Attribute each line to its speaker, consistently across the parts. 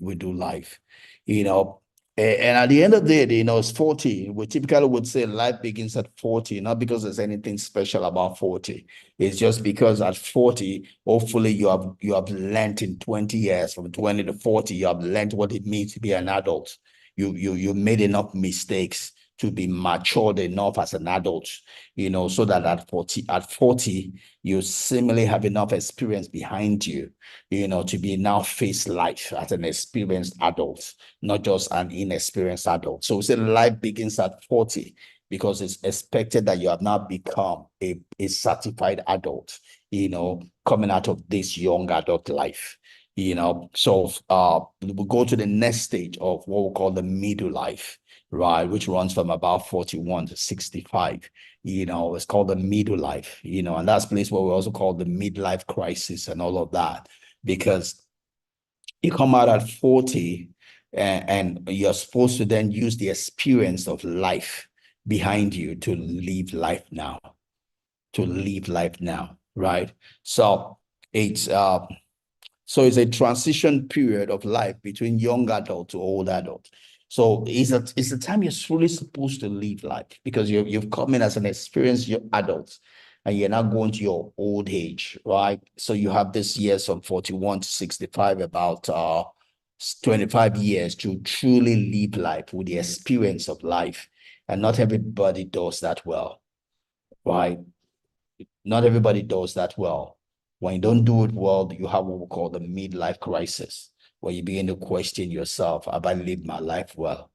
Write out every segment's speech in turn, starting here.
Speaker 1: we do life, you know. And at the end of the day, it's 40. We typically would say life begins at 40, not because there's anything special about 40. It's just because at 40, hopefully you have learned in 20 years, from 20 to 40, you have learned what it means to be an adult. You made enough mistakes to be matured enough as an adult, so that at 40, you seemingly have enough experience behind you, to be now face life as an experienced adult, not just an inexperienced adult. So we say life begins at 40 because it's expected that you have now become a certified adult, coming out of this young adult life. So we'll go to the next stage of what we call the middle life, right, which runs from about 41 to 65. It's called the middle life, and that's a place where we also call the midlife crisis and all of that, because you come out at 40 and you're supposed to then use the experience of life behind you to live life now, right? So it's a transition period of life between young adult to old adult. So it's the time you're truly supposed to live life, because you've come in as an experienced adult and you're now going to your old age, right? So you have this years from 41 to 65, about 25 years to truly live life with the experience of life. And not everybody does that well, right? Not everybody does that well. When you don't do it well, you have what we call the midlife crisis, where you begin to question yourself: have I lived my life well?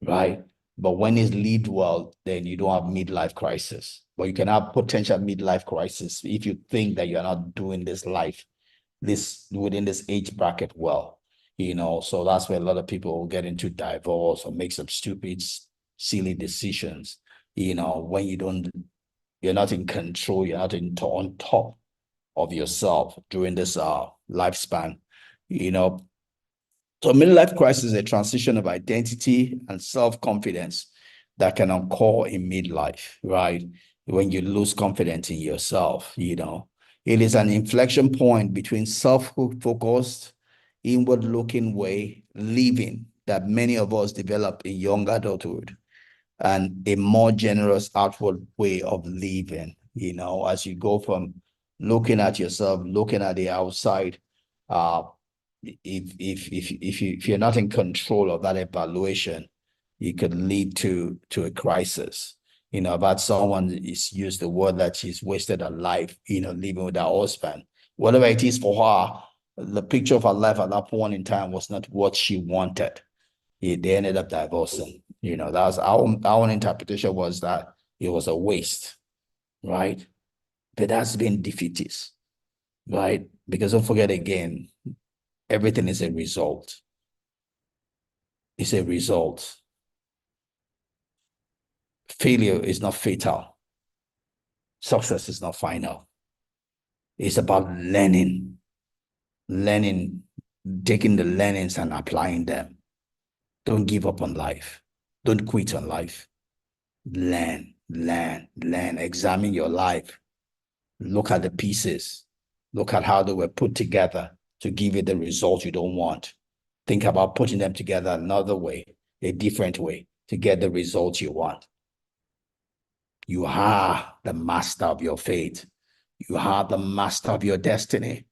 Speaker 1: Right? But when it's lived well, then you don't have midlife crisis. But you can have potential midlife crisis if you think that you're not doing this within this age bracket well. So that's where a lot of people will get into divorce or make some stupid, silly decisions. When you're not in control, you're not on top of yourself during this lifespan. So midlife crisis is a transition of identity and self-confidence that can occur in midlife, right? When you lose confidence in yourself, It is an inflection point between self-focused, inward-looking way living that many of us develop in young adulthood, and a more generous outward way of living, as you go from looking at yourself, looking at the outside. If you're not in control of that evaluation, it could lead to a crisis. I've had someone is used the word that she's wasted her life, living with her husband. Whatever it is for her, the picture of her life at that point in time was not what she wanted. They ended up divorcing. That was our interpretation, was that it was a waste, right? But that's been defeatist, right? Because don't forget again, everything is a result. It's a result. Failure is not fatal. Success is not final. It's about learning, taking the learnings and applying them. Don't give up on life. Don't quit on life. Learn. Examine your life. Look at the pieces. Look at how they were put together to give you the result you don't want. Think about putting them together another way, a different way, to get the results you want. You are the master of your fate. You are the master of your destiny.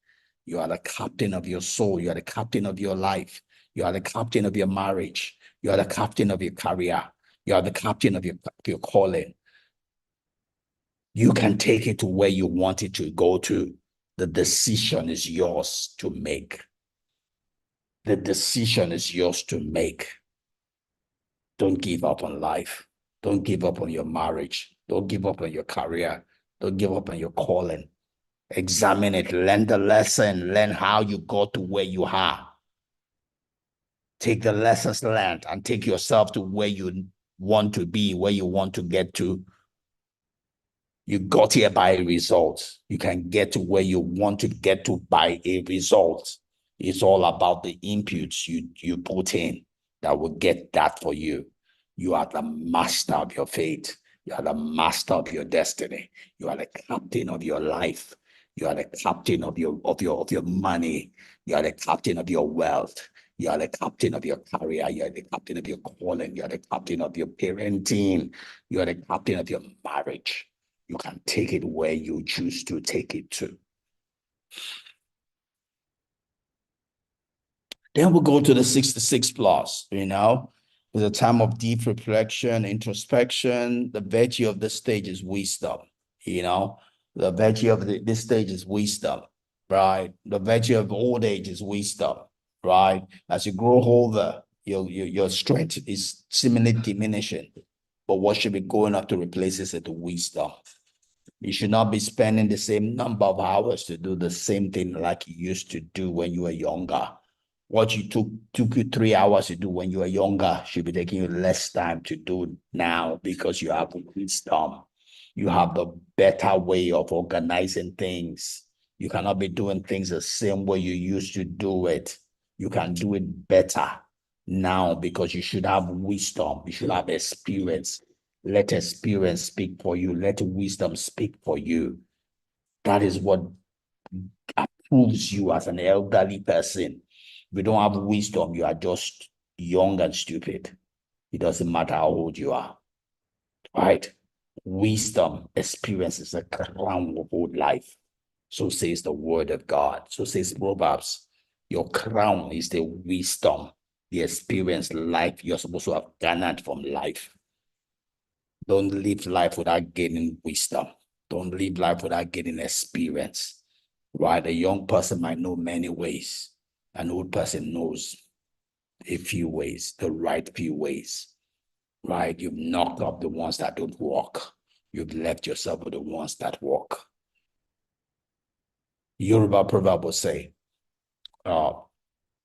Speaker 1: You are the captain of your soul. You are the captain of your life. You are the captain of your marriage. You are the captain of your career. You are the captain of your calling. You can take it to where you want it to go to. The decision is yours to make. The decision is yours to make. Don't give up on life. Don't give up on your marriage. Don't give up on your career. Don't give up on your calling. Examine it. Learn the lesson. Learn how you got to where you are. Take the lessons learned and take yourself to where you want to be, where you want to get to. You got here by a result. You can get to where you want to get to by a result. It's all about the inputs you put in that will get that for you. You are the master of your fate. You are the master of your destiny. You are the captain of your life. You are the captain of your money. You are the captain of your wealth. You are the captain of your career. You are the captain of your calling. You are the captain of your parenting. You are the captain of your marriage. You can take it where you choose to take it to. Then we'll go to the 66 plus, It's a time of deep reflection, introspection. The virtue of this stage is wisdom, you know. The virtue of this stage is wisdom, right? The virtue of old age is wisdom, right? As you grow older, your strength is seemingly diminishing. But what should be going up to replace it is the wisdom. You should not be spending the same number of hours to do the same thing like you used to do when you were younger. What you took you 3 hours to do when you were younger should be taking you less time to do now because you have wisdom. You have the better way of organizing things. You cannot be doing things the same way you used to do it. You can do it better now because you should have wisdom. You should have experience. Let experience speak for you. Let wisdom speak for you. That is what approves you as an elderly person. If you don't have wisdom, you are just young and stupid. It doesn't matter how old you are, right? Wisdom, experience is a crown of old life. So says the word of God. So says Proverbs. Your crown is the wisdom, the experience, life you're supposed to have garnered from life. Don't live life without gaining wisdom. Don't live life without gaining experience. Right? A young person might know many ways. An old person knows a few ways, the right few ways. Right? You've knocked up the ones that don't work. You've left yourself with the ones that work. Yoruba proverb will say, a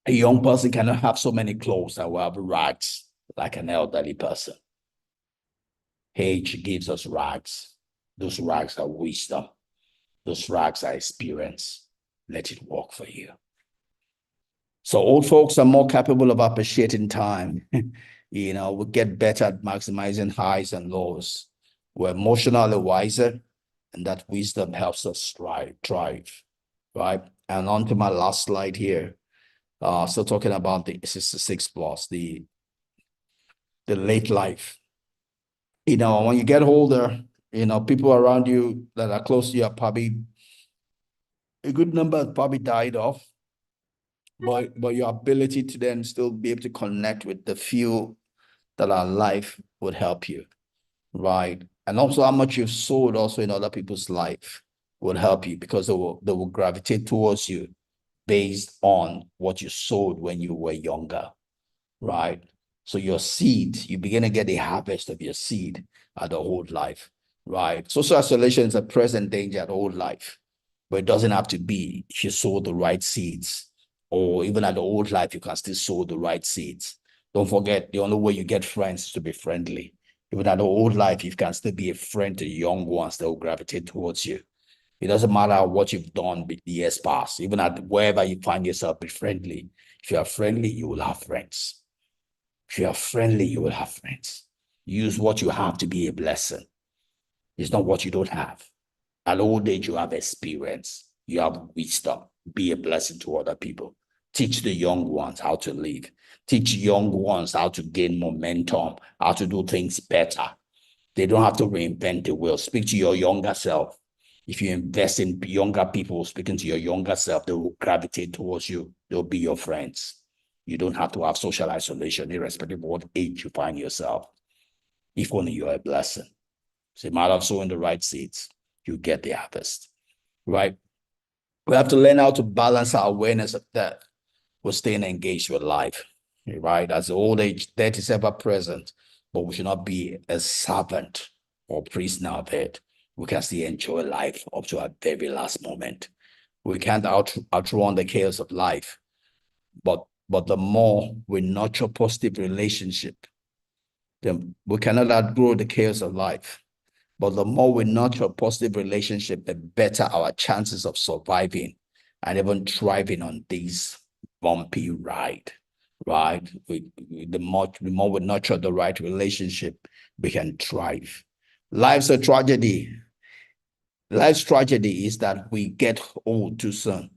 Speaker 1: young person cannot have so many clothes that will have rags like an elderly person. Age gives us rags. Those rags are wisdom. Those rags are experience. Let it work for you. So old folks are more capable of appreciating time. We get better at maximizing highs and lows. We're emotionally wiser, and that wisdom helps us thrive, right? And on to my last slide here. Still talking about the 66 plus, the late life. When you get older, people around you that are close to you are probably a good number have probably died off, but your ability to then still be able to connect with the few that are alive would help you, right? And also how much you've sowed also in other people's life would help you because they will gravitate towards you based on what you sowed when you were younger, right? So your seed, you begin to get a harvest of your seed at the old life, right? Social isolation is a present danger at old life, but it doesn't have to be if you sow the right seeds, or even at the old life, you can still sow the right seeds. Don't forget, the only way you get friends is to be friendly. Even at the old life, you can still be a friend to young ones that will gravitate towards you. It doesn't matter what you've done the years past. Even at wherever you find yourself, be friendly. If you are friendly, you will have friends. If you are friendly, you will have friends. Use what you have to be a blessing. It's not what you don't have. At old age, you have experience. You have wisdom. Be a blessing to other people. Teach the young ones how to live. Teach young ones how to gain momentum, how to do things better. They don't have to reinvent the wheel. Speak to your younger self. If you invest in younger people, speaking to your younger self, they will gravitate towards you. They'll be your friends. You don't have to have social isolation, irrespective of what age you find yourself. If only you're a blessing. It's a matter of sowing the right seeds. You get the harvest, right? We have to learn how to balance our awareness of death with staying engaged with life, right? As the old age, death is ever present, but we should not be a servant or prisoner of it. We can still enjoy life up to our very last moment. We can't outrun the chaos of life, but the more we nurture positive relationship, then we cannot outgrow the chaos of life. But the more we nurture a positive relationship, the better our chances of surviving and even thriving on this bumpy ride, right? The more we nurture the right relationship, we can thrive. Life's a tragedy. Life's tragedy is that we get old too soon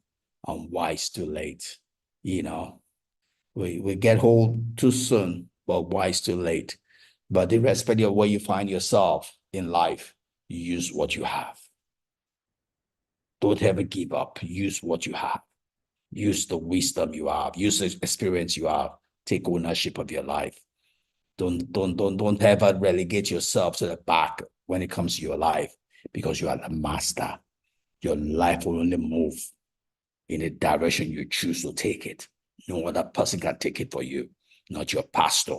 Speaker 1: and wise too late, you know. We get old too soon, but wise too late. But irrespective of where you find yourself in life, use what you have. Don't ever give up. Use what you have. Use the wisdom you have. Use the experience you have. Take ownership of your life. Don't ever relegate yourself to the back when it comes to your life, because you are the master. Your life will only move in the direction you choose to take it. No other person can take it for you. Not your pastor,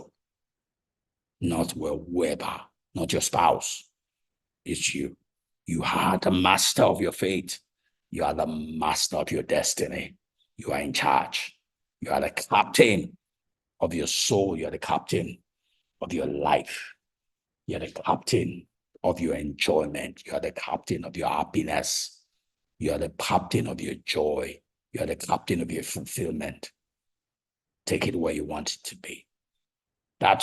Speaker 1: not whoever, not your spouse. It's you. You are the master of your fate. You are the master of your destiny. You are in charge. You are the captain of your soul. You are the captain of your life. You are the captain of your enjoyment. You are the captain of your happiness. You are the captain of your joy. You are the captain of your fulfillment. Take it where you want it to be.